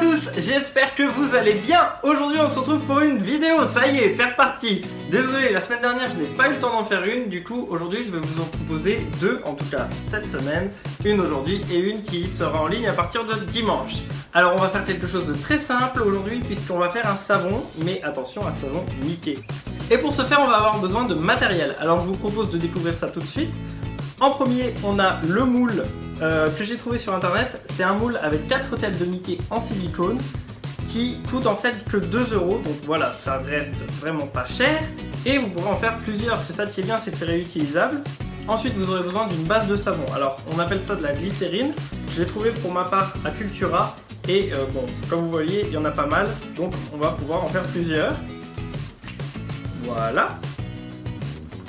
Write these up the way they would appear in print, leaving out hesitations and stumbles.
tous, j'espère que vous allez bien. Aujourd'hui on se retrouve pour une vidéo, ça y est, c'est reparti. Désolé, la semaine dernière je n'ai pas eu le temps d'en faire une, du coup aujourd'hui je vais vous en proposer deux, en tout cas cette semaine. Une aujourd'hui et une qui sera en ligne à partir de dimanche. Alors on va faire quelque chose de très simple aujourd'hui puisqu'on va faire un savon, mais attention, un savon Mickey. Et pour ce faire on va avoir besoin de matériel, alors je vous propose de découvrir ça tout de suite. En premier, on a le moule que j'ai trouvé sur internet. C'est un moule avec 4 têtes de Mickey en silicone qui coûte en fait que 2 €. Donc voilà, ça reste vraiment pas cher. Et vous pourrez en faire plusieurs. C'est ça qui est bien, c'est que c'est réutilisable. Ensuite, vous aurez besoin d'une base de savon. Alors, on appelle ça de la glycérine. Je l'ai trouvé pour ma part à Cultura. Et bon, comme vous voyez, il y en a pas mal. Donc, on va pouvoir en faire plusieurs. Voilà.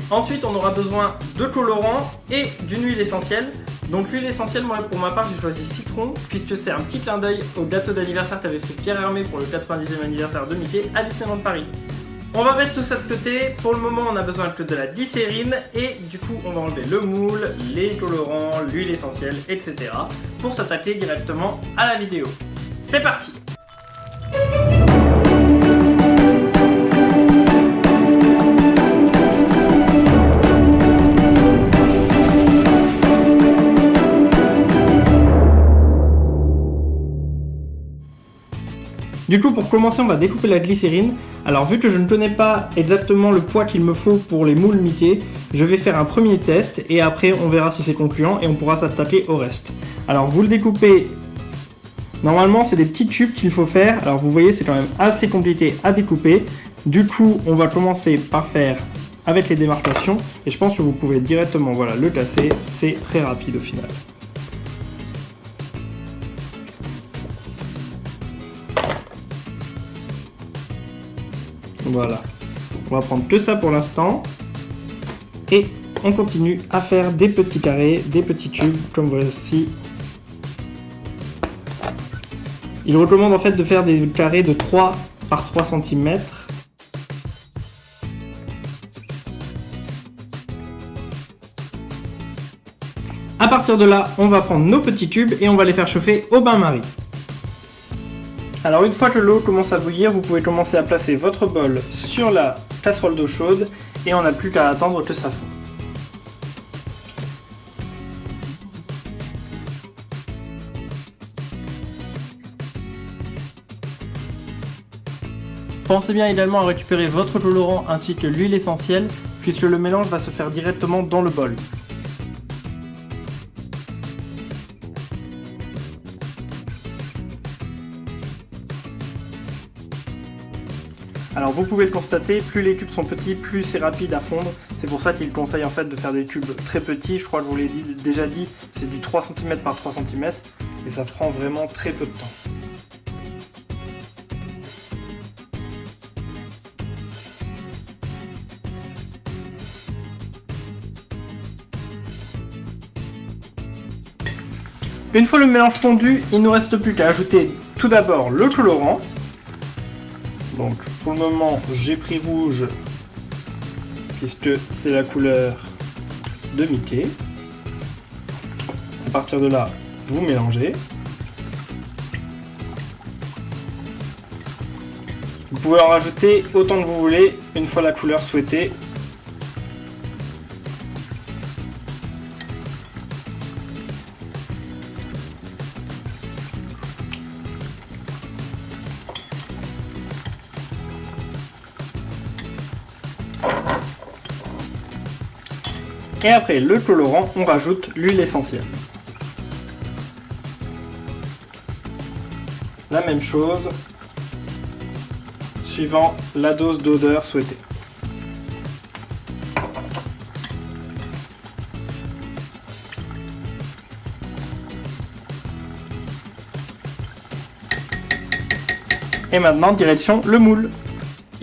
Ensuite, on aura besoin de colorant et d'une huile essentielle. Donc l'huile essentielle, moi pour ma part, j'ai choisi citron puisque c'est un petit clin d'œil au gâteau d'anniversaire qu'avait fait Pierre Hermé pour le 90e anniversaire de Mickey à Disneyland Paris. On va mettre tout ça de côté. Pour le moment, on a besoin que de la glycérine et du coup, on va enlever le moule, les colorants, l'huile essentielle, etc. pour s'attaquer directement à la vidéo. C'est parti! Du coup, pour commencer, on va découper la glycérine. Alors, vu que je ne connais pas exactement le poids qu'il me faut pour les moules Mickey, je vais faire un premier test et après, on verra si c'est concluant et on pourra s'attaquer au reste. Alors, vous le découpez. Normalement, c'est des petits tubes qu'il faut faire. Alors, vous voyez, c'est quand même assez compliqué à découper. Du coup, on va commencer par faire avec les démarcations. Et je pense que vous pouvez directement voilà, le casser. C'est très rapide au final. Voilà, on va prendre que ça pour l'instant et on continue à faire des petits carrés, des petits tubes comme voici. Il recommande en fait de faire des carrés de 3 par 3 cm. À partir de là, on va prendre nos petits tubes et on va les faire chauffer au bain-marie. Alors une fois que l'eau commence à bouillir, vous pouvez commencer à placer votre bol sur la casserole d'eau chaude et on n'a plus qu'à attendre que ça fonde. Pensez bien également à récupérer votre colorant ainsi que l'huile essentielle puisque le mélange va se faire directement dans le bol. Alors vous pouvez le constater, plus les cubes sont petits, plus c'est rapide à fondre. C'est pour ça qu'il conseille en fait de faire des cubes très petits. Je crois que je vous l'ai déjà dit, c'est du 3 cm par 3 cm et ça prend vraiment très peu de temps. Une fois le mélange fondu, il ne nous reste plus qu'à ajouter tout d'abord le colorant. Donc pour le moment j'ai pris rouge puisque c'est la couleur de Mickey. À partir de là, vous mélangez. Vous pouvez en rajouter autant que vous voulez une fois la couleur souhaitée. Et après le colorant, on rajoute l'huile essentielle. La même chose, suivant la dose d'odeur souhaitée. Et maintenant, direction le moule.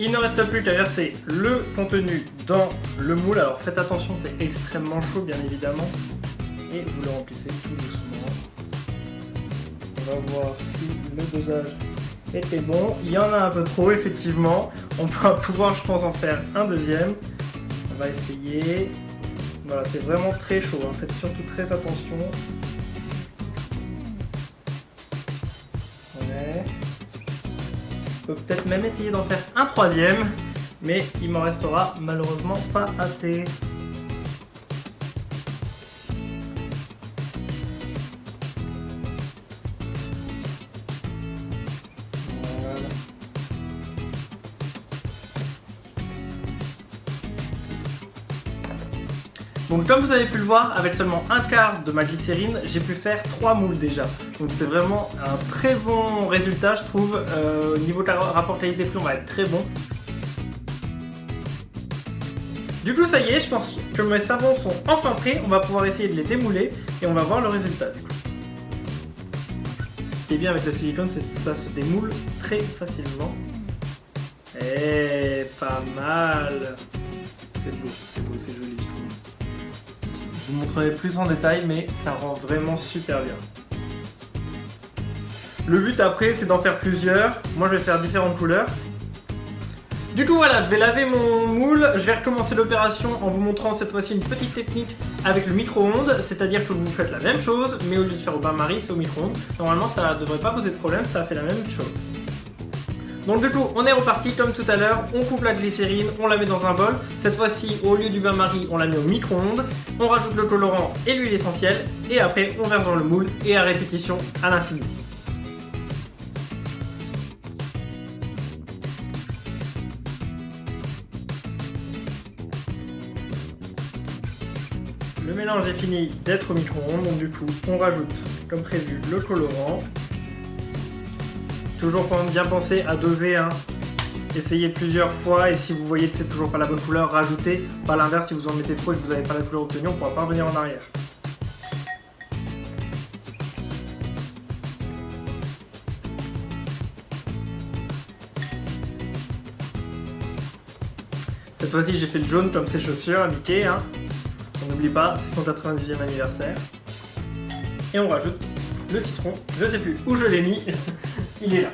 Il ne reste plus qu'à verser le contenu dans le moule. Alors faites attention, c'est extrêmement chaud bien évidemment. Et vous le remplissez tout doucement. On va voir si le dosage était bon. Il y en a un peu trop effectivement. On va pouvoir je pense en faire un deuxième. On va essayer. Voilà, c'est vraiment très chaud. Hein. Faites surtout très attention. Voilà. Ouais. Je peux peut-être même essayer d'en faire un troisième, mais il m'en restera malheureusement pas assez. Donc comme vous avez pu le voir, avec seulement un quart de ma glycérine, j'ai pu faire 3 moules déjà. Donc c'est vraiment un très bon résultat je trouve. Au niveau de rapport qualité-prix, on va être très bon. Du coup ça y est, je pense que mes savons sont enfin prêts. On va pouvoir essayer de les démouler et on va voir le résultat du coup. Ce qui est bien avec le silicone, c'est que ça se démoule très facilement. Eh, pas mal. C'est beau, c'est beau, c'est joli je trouve. Je vous montrerai plus en détail, mais ça rend vraiment super bien. Le but après, c'est d'en faire plusieurs. Moi, je vais faire différentes couleurs. Du coup, voilà, je vais laver mon moule. Je vais recommencer l'opération en vous montrant cette fois-ci une petite technique avec le micro-ondes. C'est-à-dire que vous faites la même chose, mais au lieu de faire au bain-marie, c'est au micro-ondes. Normalement, ça ne devrait pas poser de problème, ça fait la même chose. Donc du coup, on est reparti comme tout à l'heure, on coupe la glycérine, on la met dans un bol. Cette fois-ci, au lieu du bain-marie, on la met au micro-ondes. On rajoute le colorant et l'huile essentielle. Et après, on verse dans le moule et à répétition à l'infini. Le mélange est fini d'être au micro-ondes, donc du coup, on rajoute, comme prévu, le colorant. Toujours bien penser à doser, hein. Essayez plusieurs fois et si vous voyez que c'est toujours pas la bonne couleur, rajoutez. Pas l'inverse, si vous en mettez trop et que vous n'avez pas la couleur obtenue, on ne pourra pas revenir en arrière. Cette fois-ci, j'ai fait le jaune comme ses chaussures à Mickey, hein. On n'oublie pas, c'est son 90e anniversaire. Et on rajoute le citron. Je sais plus où je l'ai mis. Il est là.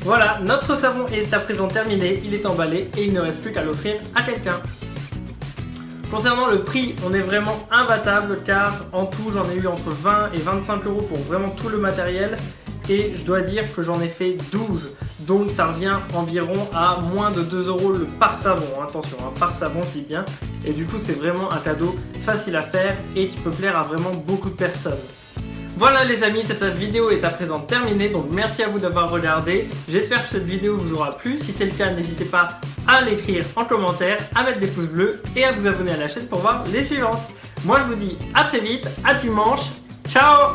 Voilà, notre savon est à présent terminé, il est emballé et il ne reste plus qu'à l'offrir à quelqu'un. Concernant le prix, on est vraiment imbattable car en tout j'en ai eu entre 20 et 25 € pour vraiment tout le matériel. Et je dois dire que j'en ai fait 12, donc ça revient environ à moins de 2 € par savon, attention, hein, par savon je dis bien, et du coup c'est vraiment un cadeau facile à faire et qui peut plaire à vraiment beaucoup de personnes. Voilà les amis, cette vidéo est à présent terminée, donc merci à vous d'avoir regardé, j'espère que cette vidéo vous aura plu, si c'est le cas n'hésitez pas à l'écrire en commentaire, à mettre des pouces bleus et à vous abonner à la chaîne pour voir les suivantes. Moi je vous dis à très vite, à dimanche, ciao!